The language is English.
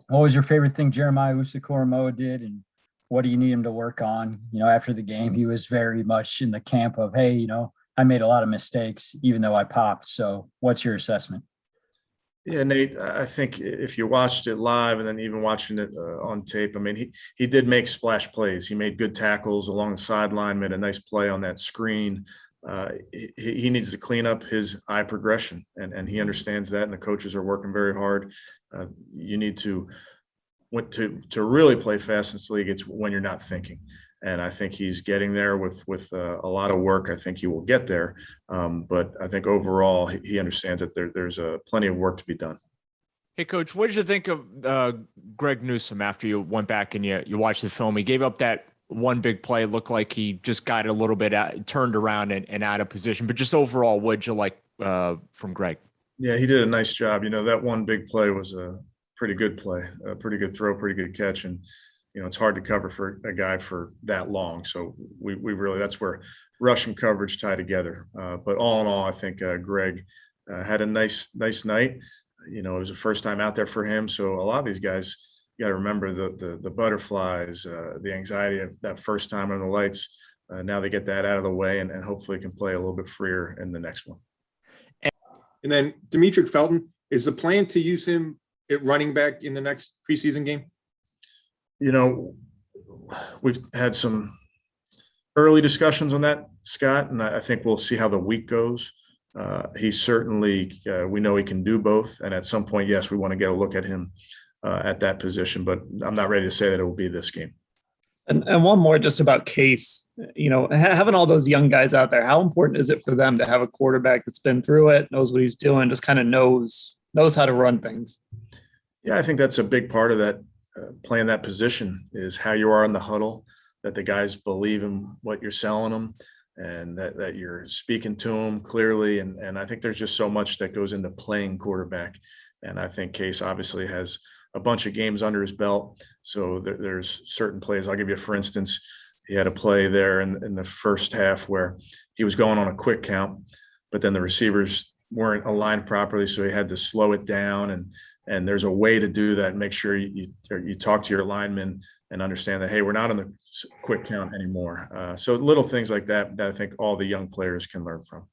What was your favorite thing Jeremiah Owusu-Koramoah did, and what do you need him to work on? After the game, he was very much in the camp of, hey, I made a lot of mistakes, even though I popped. So what's your assessment? Yeah, Nate, I think if you watched it live and then even watching it on tape, I mean, he did make splash plays. He made good tackles along the sideline, made a nice play on that screen. He needs to clean up his eye progression, and he understands that, and the coaches are working very hard. You need to really play fast in this league. It's when you're not thinking. And I think he's getting there with a lot of work. I think he will get there. But I think overall, he understands that there's plenty of work to be done. Hey, Coach, what did you think of Greg Newsome after you went back and you watched the film? He gave up that one big play. It looked like he just got a little bit turned around and out of position. But just overall, what did you like from Greg? Yeah, he did a nice job. That one big play was a pretty good play, a pretty good throw, pretty good catch. And it's hard to cover for a guy for that long. So we really, that's where rush and coverage tie together. But all in all, I think Greg had a nice night. It was the first time out there for him. So a lot of these guys, you got to remember the butterflies, the anxiety of that first time on the lights. Now they get that out of the way, and hopefully can play a little bit freer in the next one. And then Demetric Felton, is the plan to use him at running back in the next preseason game? We've had some early discussions on that, Scott, and I think we'll see how the week goes. He certainly, we know he can do both. And at some point, yes, we want to get a look at him at that position, but I'm not ready to say that it will be this game. And one more just about Case, having all those young guys out there, how important is it for them to have a quarterback that's been through it, knows what he's doing, just kind of knows how to run things? Yeah, I think that's a big part of that. Playing that position is how you are in the huddle, that the guys believe in what you're selling them, and that you're speaking to them clearly. And I think there's just so much that goes into playing quarterback. And I think Case obviously has a bunch of games under his belt. So there's certain plays. I'll give you, for instance, he had a play there in the first half where he was going on a quick count, but then the receivers weren't aligned properly. So he had to slow it down, and there's a way to do that. Make sure you talk to your linemen and understand that, hey, we're not on the quick count anymore. So little things like that I think all the young players can learn from.